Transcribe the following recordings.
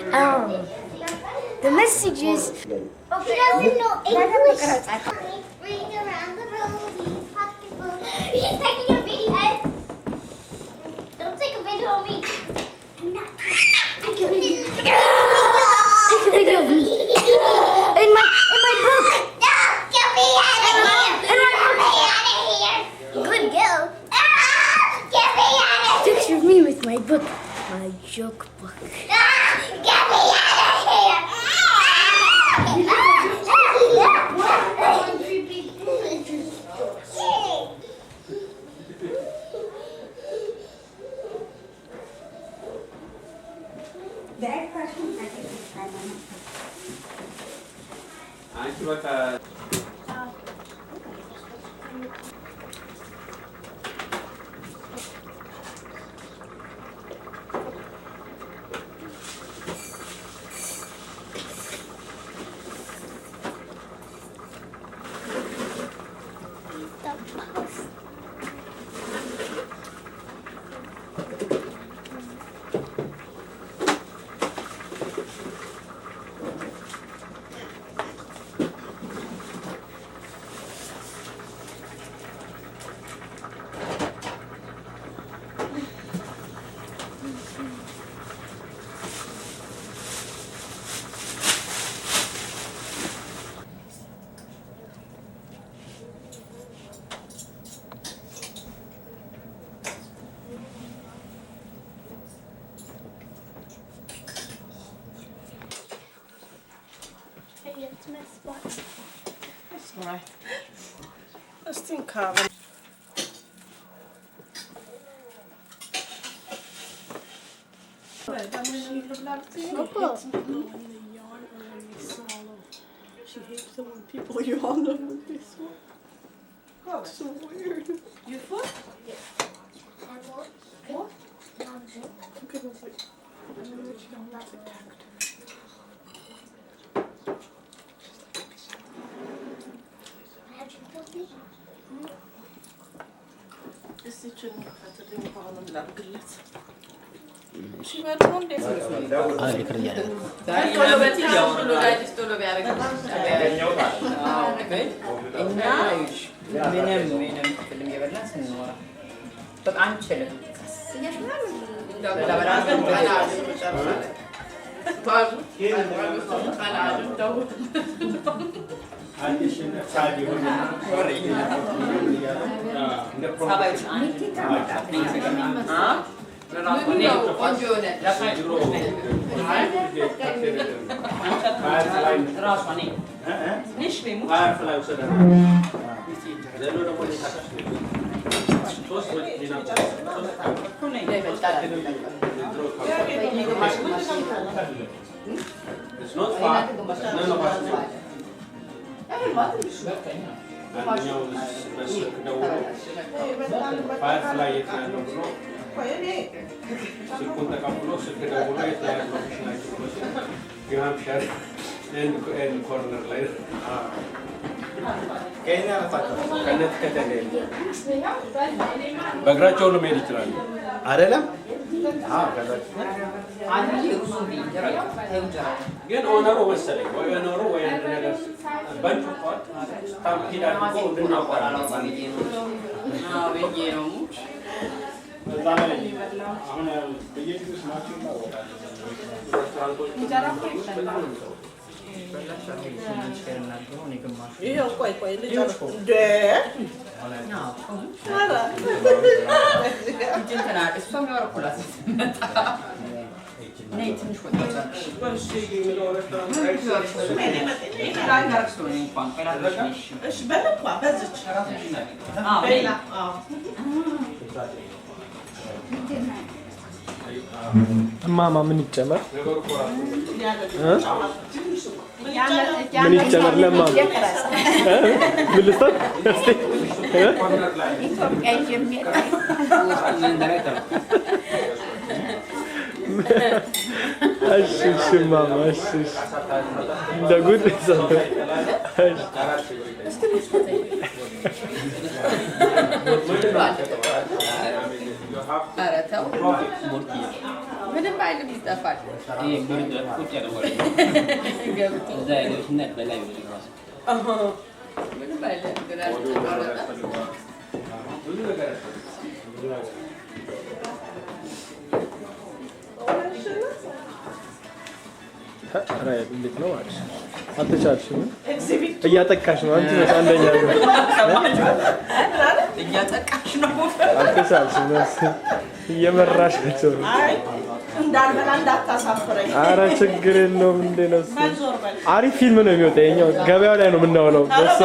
The message is. Oh, he doesn't know English. Ring around the rosy pocketbook. He's taking a video. Don't take a video of me. I'm not taking a video. Take a video of me. In my book. No, get me out of here. In my Get me out of here. Good girl. Get me out of here. Picture of me with my book. My joke book. Get me out of here. አንቺ በቃ It's my spot. That's all right. Let's think, Carmen. She hates it when people yawn over this one. Oh, that's so weird. You foot? What? Okay, wait. I know that you don't like the tact. This is just a thing called a love glass. She went on this. It's not far. None of us know. አንደኛው በስልክ ደውሎ ፋየርፍላይ የት ነው ያለው ብሎ ስልኩን ተቀብሎ ስልክ ደውሎ የት ላይ ያለው ሎኬሽናቸው ብሎ ኒው ሃምፕሻየር ኤንድ ኮርነር ላይ ከነት ከተገኘ በእግራቸው ነው መሄድ ይችላሉ አይደለም ግን ኦነሩ መሰለኝ ወይ ኦነሩ ወይ አንድ ነገር ባንቹ ቋት ታምኪዳ አድርጎ እንድናቆራረጥ አሁን በየጊዜው ስማቸው ይታወቃል ይሄው ቆይ ልጅ እንደ እማማ ምን ይጨመር ምን ይጨመር ለማማ ምን ልስጣት እስቲ እሺ ማማ እሺ እንደ ጉድ ሰው ምንም አይልም ይጠፋል። ይሄ ብርድ ቁጭ ያለው ገብቶ እዛ ያለች እና በላይ ነው ራሱ ምንም አይልም ግን አልተቆረጠ ራይ እንዴት ነው ማለት አትቻልሽም እያጠቃሽ ነው አንቺ ነሽ አንደኛ እያጠቃሽ ነው አትቻልሽም እየመራሽ ነው አይ እንዳልበላ እንዳታሳፍረኝ ኧረ ችግር የለውም እንዴ ነው አሪፍ ፊልም ነው የሚወጣው የኛው ገበያው ላይ ነው የምናውለው በሷ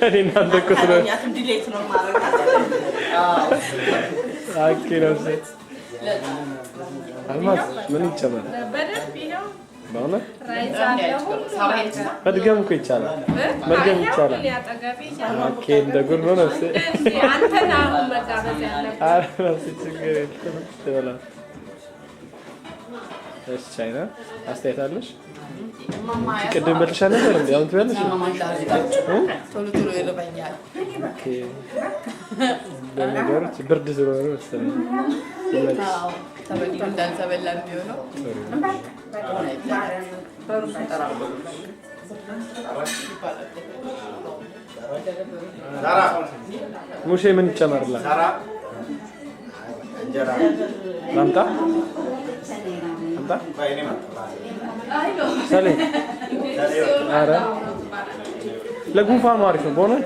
እኔ እናንተ እኮ ስለሆነ ዲሌት ነው ማረጋ አኪ ነው አልማዝ ምን ይጨመራል በደንብ ይኸው በእውነት ራይዝ አለው መድገም እኮ ይቻላል መድገም ይቻላል ኦኬ እንደ ጉድ ነው ነፍሴ አንተን አሁን መጋበዝ ያለብህ ኧረ ነፍሴ ችግር የለም ትበላለህ እሺ ቻይና አስተያየት አለሽ ቅድም በልተሻል ነበር እንዴ አሁን ትበያለሽ ቶሎ ቶሎ ይርበኛል ኦኬ ለነገሮች ብርድ ስለሆነ መሰለኝ ተበልቶ እንዳልተበላ የሚሆነው በሩሱ ጠራ ሙሼ ምን ይጨመርላት ላምጣ ሰሌ ኧረ ለጉንፋኑ አሪፍ ነው በእውነት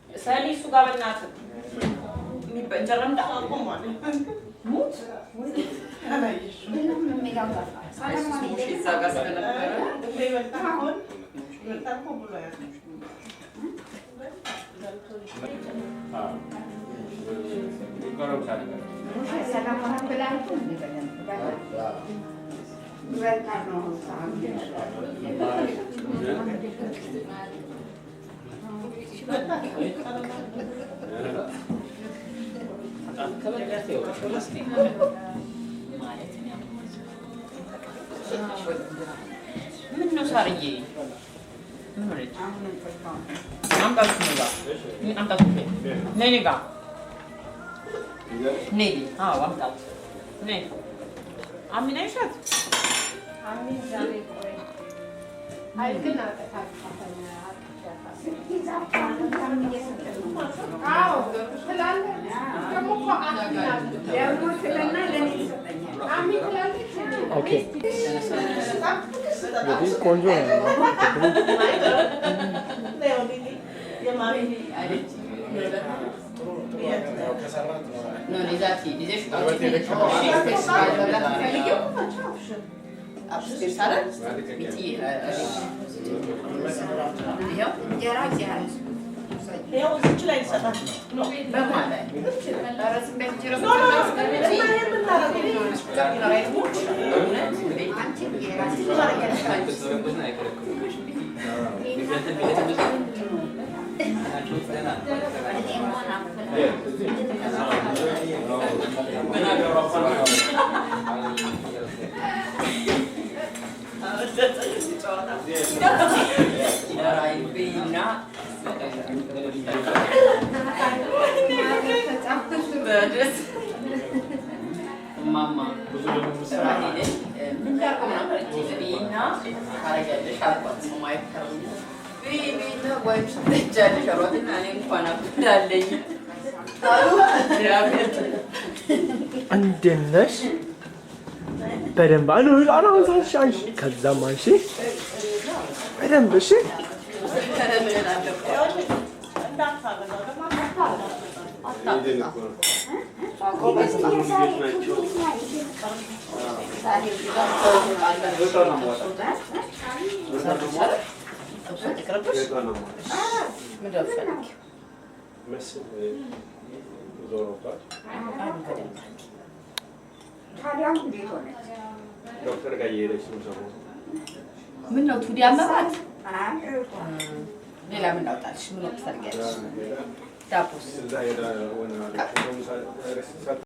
ሰሊሱ ጋር በእናትህ እንጀራ እንዳቆም ማለት ሙት ምን ነው ሳርዬ ምን ሆነች አምጣት ነው አምጣት ነይ ጋር ነይ አዎ አምጣት ነይ አሚና ይሻት አሚን ዛሬ ቆይ አይግና ተታጣፈና አዎ ስላለ ደግሞ እኮ አሚና ደግሞ ስለና ለኔ ይሰጠኛል አሚን ስላለች ኦኬ እንግዲህ ቆንጆ ነው Mama, min där kommer han till Vina, Haragade, Sharpat, som är karon. Vina var ju så det jag körde när ni kom på där länge. Jag vet. አንደነሽ በደንብ አናውንሳሽ አንቺ ከዛም አንቺ በደንብ እሺ ዶክተር ጋር እየሄደች ነው ሰሞኑን። ምን ነው ቱዲ አመባት? ሌላ ምን አውጣልሽ? ምን ትፈልጊያለሽ? ዳቦስ?